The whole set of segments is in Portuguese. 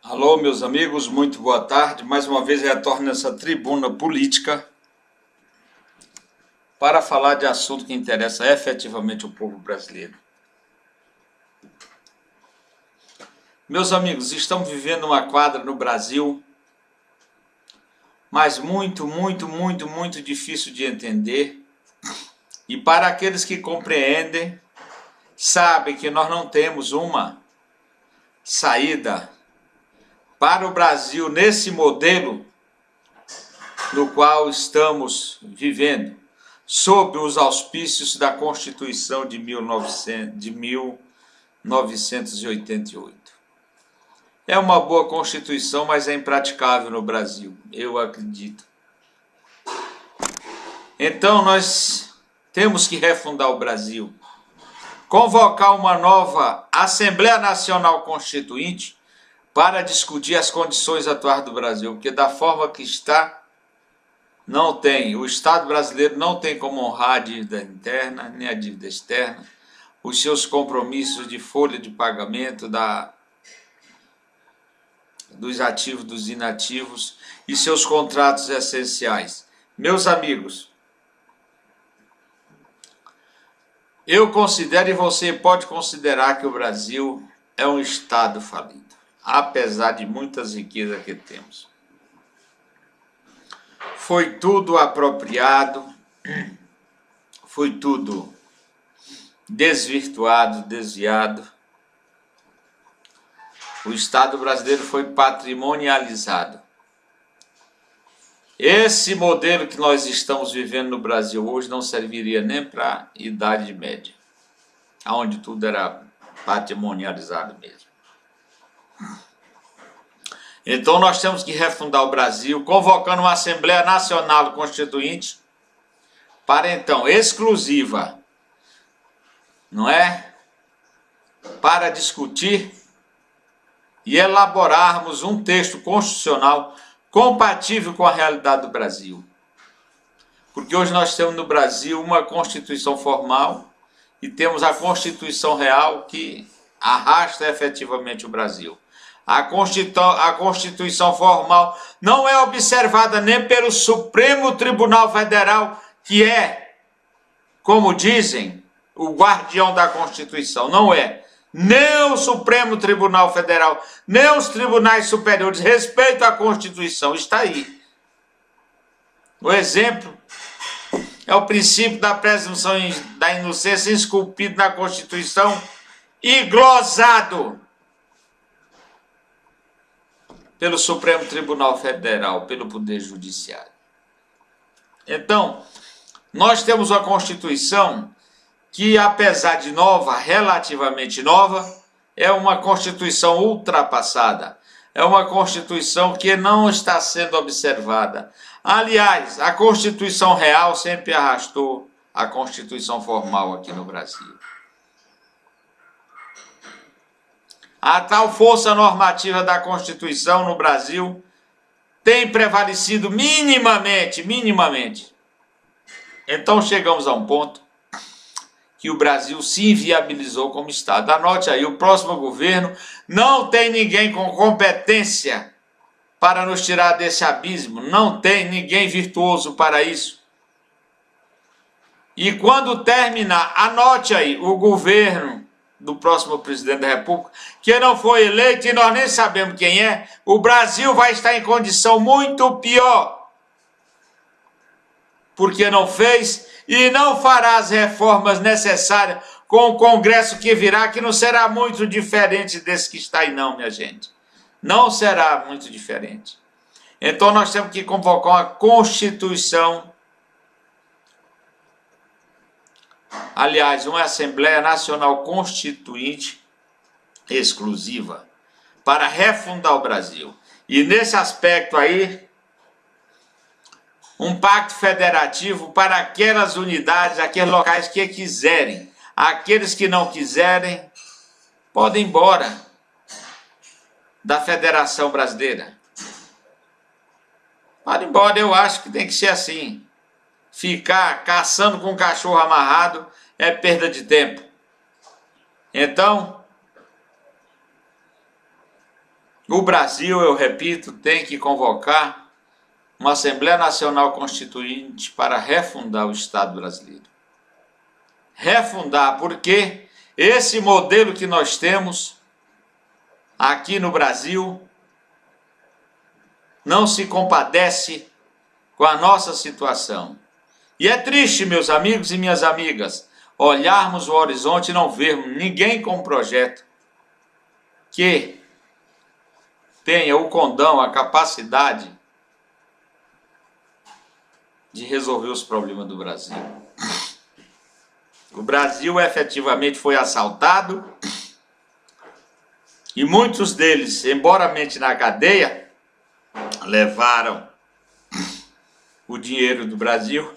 Alô, meus amigos, muito boa tarde. Mais uma vez retorno nessa tribuna política para falar de assunto que interessa efetivamente o povo brasileiro. Meus amigos, estamos vivendo uma quadra no Brasil, mas muito difícil de entender. E para aqueles que compreendem, sabem que nós não temos uma saída para o Brasil nesse modelo no qual estamos vivendo, sob os auspícios da Constituição de 1988. É uma boa Constituição, mas é impraticável no Brasil, eu acredito. Então nós temos que refundar o Brasil, convocar uma nova Assembleia Nacional Constituinte para discutir as condições atuais do Brasil, porque da forma que está, não tem. O Estado brasileiro não tem como honrar a dívida interna, nem a dívida externa, os seus compromissos de folha de pagamento dos ativos, dos inativos e seus contratos essenciais. Meus amigos, eu considero, e você pode considerar, que o Brasil é um Estado falido, apesar de muitas riquezas que temos. Foi tudo apropriado, foi tudo desvirtuado, desviado. O Estado brasileiro foi patrimonializado. Esse modelo que nós estamos vivendo no Brasil hoje não serviria nem para a Idade Média, onde tudo era patrimonializado mesmo. Então nós temos que refundar o Brasil, convocando uma Assembleia Nacional Constituinte para então, exclusiva, não é? Para discutir e elaborarmos um texto constitucional compatível com a realidade do Brasil. Porque hoje nós temos no Brasil uma Constituição formal e temos a Constituição real que arrasta efetivamente o Brasil. A Constituição formal não é observada nem pelo Supremo Tribunal Federal, que é, como dizem, o guardião da Constituição. Não é. Nem o Supremo Tribunal Federal, nem os tribunais superiores respeitam a Constituição. Está aí. O exemplo é o princípio da presunção da inocência esculpido na Constituição e glosado pelo Supremo Tribunal Federal, pelo Poder Judiciário. Então, nós temos uma Constituição que, apesar de nova, relativamente nova, é uma Constituição ultrapassada. É uma Constituição que não está sendo observada. Aliás, a Constituição real sempre arrastou a Constituição formal aqui no Brasil. A tal força normativa da Constituição no Brasil tem prevalecido minimamente. Então chegamos a um ponto que o Brasil se inviabilizou como Estado. Anote aí, o próximo governo não tem ninguém com competência para nos tirar desse abismo, não tem ninguém virtuoso para isso. E quando terminar, anote aí, o governo do próximo presidente da República, que não foi eleito e nós nem sabemos quem é, o Brasil vai estar em condição muito pior, porque não fez e não fará as reformas necessárias com o Congresso que virá, que não será muito diferente desse que está aí não, minha gente. Não será muito diferente. Então nós temos que convocar uma Constituição, aliás, uma Assembleia Nacional Constituinte exclusiva para refundar o Brasil. E nesse aspecto aí, um pacto federativo para aquelas unidades, aqueles locais que quiserem. Aqueles que não quiserem, podem ir embora da Federação Brasileira. Pode ir embora, eu acho que tem que ser assim. Ficar caçando com um cachorro amarrado é perda de tempo. Então, O Brasil, eu repito, tem que convocar uma Assembleia Nacional Constituinte para refundar o Estado brasileiro. Refundar, porque esse modelo que nós temos aqui no Brasil não se compadece com a nossa situação. E é triste, meus amigos e minhas amigas, olharmos o horizonte e não vermos ninguém com um projeto que tenha o condão, a capacidade de resolver os problemas do Brasil. O Brasil efetivamente foi assaltado e muitos deles, embora mente na cadeia, levaram o dinheiro do Brasil.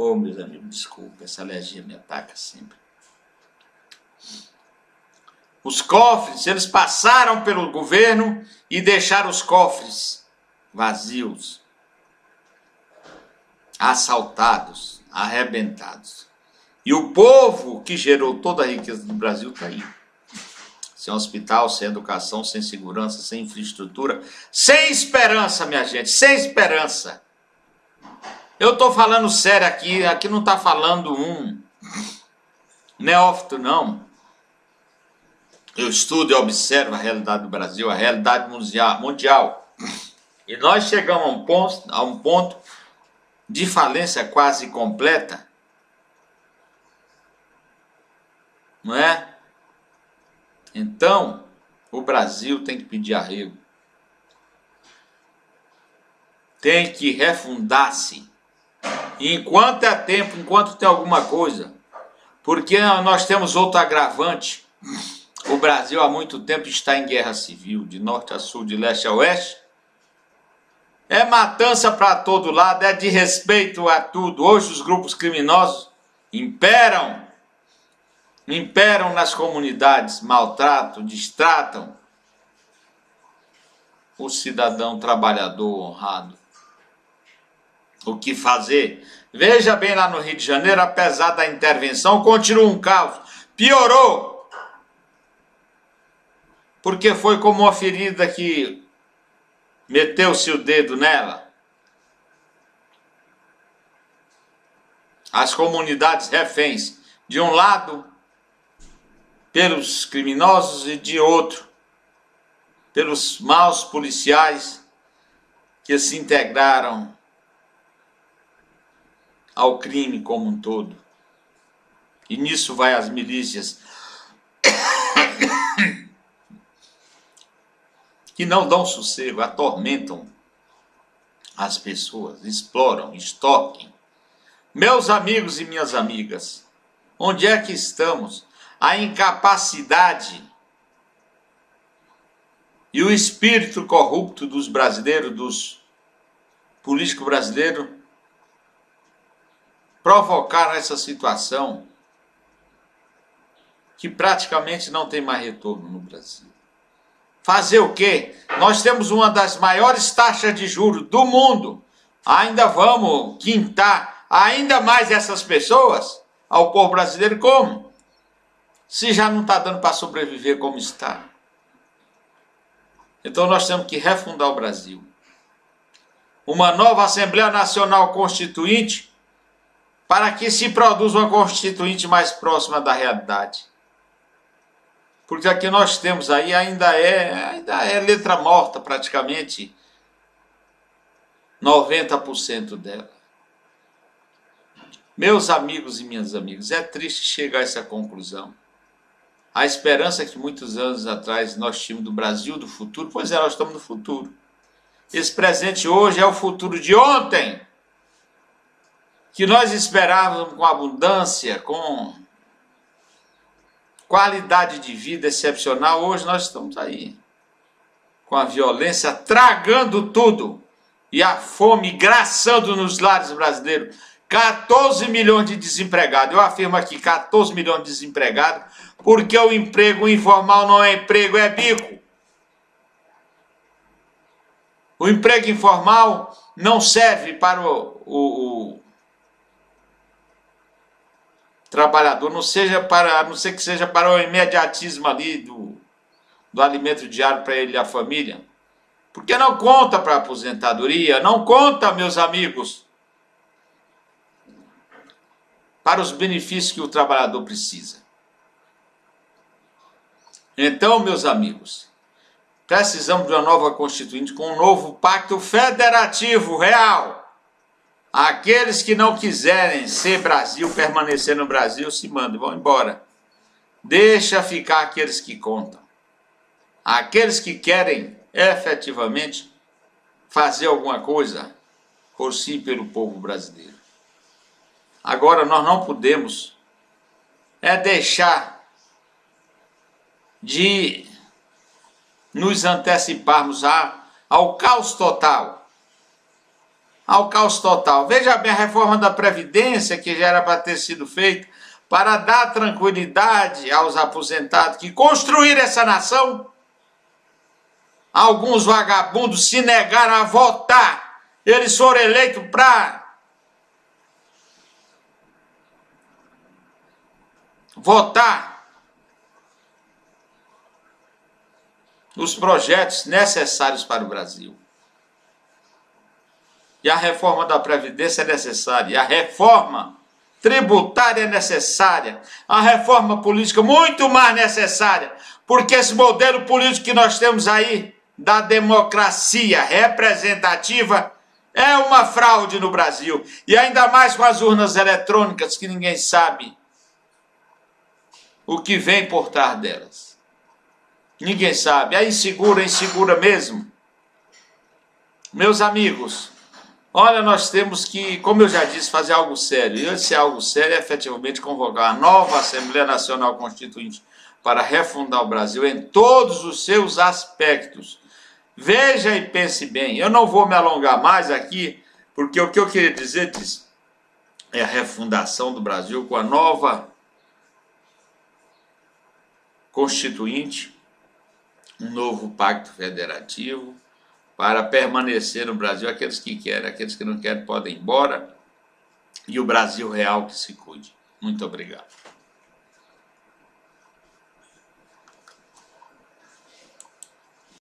Oh, meus amigos, desculpa, essa alergia me ataca sempre. Os cofres, eles passaram pelo governo e deixaram os cofres vazios, assaltados, arrebentados. E o povo que gerou toda a riqueza do Brasil está aí. Sem hospital, sem educação, sem segurança, sem infraestrutura, sem esperança, minha gente, sem esperança. Eu estou falando sério aqui não está falando um neófito, não. Eu estudo e observo a realidade do Brasil, a realidade mundial. E nós chegamos a um ponto de falência quase completa. Não é? Então, o Brasil tem que pedir arrego. Tem que refundar-se. Enquanto é tempo, enquanto tem alguma coisa. Porque nós temos outro agravante. O Brasil há muito tempo está em guerra civil, de norte a sul, de leste a oeste. É matança para todo lado, é desrespeito a tudo. Hoje os grupos criminosos imperam nas comunidades, maltratam, distratam o cidadão trabalhador honrado. O que fazer? Veja bem lá no Rio de Janeiro, apesar da intervenção, continua um caos. Piorou. Porque foi como uma ferida que meteu-se o dedo nela. As comunidades reféns, de um lado, pelos criminosos e de outro, pelos maus policiais que se integraram ao crime como um todo. E nisso vai as milícias que não dão sossego, atormentam as pessoas, exploram, extorquem. Meus amigos e minhas amigas, onde é que estamos? A incapacidade e o espírito corrupto dos brasileiros, dos políticos brasileiros, provocaram essa situação que praticamente não tem mais retorno no Brasil. Fazer o quê? Nós temos uma das maiores taxas de juros do mundo. Ainda vamos quintar ainda mais essas pessoas ao povo brasileiro? Como? Se já não está dando para sobreviver como está. Então nós temos que refundar o Brasil. Uma nova Assembleia Nacional Constituinte para que se produza uma Constituinte mais próxima da realidade. Porque a que nós temos aí ainda é letra morta, praticamente 90% dela. Meus amigos e minhas amigas, é triste chegar a essa conclusão. A esperança que muitos anos atrás nós tínhamos do Brasil, do futuro, pois é, nós estamos no futuro. Esse presente hoje é o futuro de ontem, que nós esperávamos com abundância, com qualidade de vida excepcional. Hoje nós estamos aí, com a violência tragando tudo e a fome graçando nos lares brasileiros. 14 milhões de desempregados. Eu afirmo aqui, 14 milhões de desempregados, porque o emprego informal não é emprego, é bico. O emprego informal não serve para trabalhador, não ser que seja para o imediatismo ali do alimento diário para ele e a família. Porque não conta para a aposentadoria, não conta, meus amigos, para os benefícios que o trabalhador precisa. Então, meus amigos, precisamos de uma nova Constituinte com um novo pacto federativo real. Aqueles que não quiserem ser Brasil, permanecer no Brasil, se mandam, vão embora. Deixa ficar aqueles que contam. Aqueles que querem efetivamente fazer alguma coisa por si e pelo povo brasileiro. Agora nós não podemos deixar de nos anteciparmos ao caos total. Ao caos total. Veja bem a reforma da Previdência que já era para ter sido feita para dar tranquilidade aos aposentados que construíram essa nação. Alguns vagabundos se negaram a votar. Eles foram eleitos para votar os projetos necessários para o Brasil. E a reforma da Previdência é necessária, a reforma tributária é necessária, a reforma política muito mais necessária, porque esse modelo político que nós temos aí, da democracia representativa, é uma fraude no Brasil. E ainda mais com as urnas eletrônicas, que ninguém sabe o que vem por trás delas. Ninguém sabe, é insegura mesmo. Meus amigos, olha, nós temos que, como eu já disse, fazer algo sério. E esse algo sério é efetivamente convocar a nova Assembleia Nacional Constituinte para refundar o Brasil em todos os seus aspectos. Veja e pense bem. Eu não vou me alongar mais aqui, porque o que eu queria dizer é a refundação do Brasil com a nova Constituinte, um novo pacto federativo, para permanecer no Brasil aqueles que querem, aqueles que não querem podem ir embora, e o Brasil real que se cuide. Muito obrigado.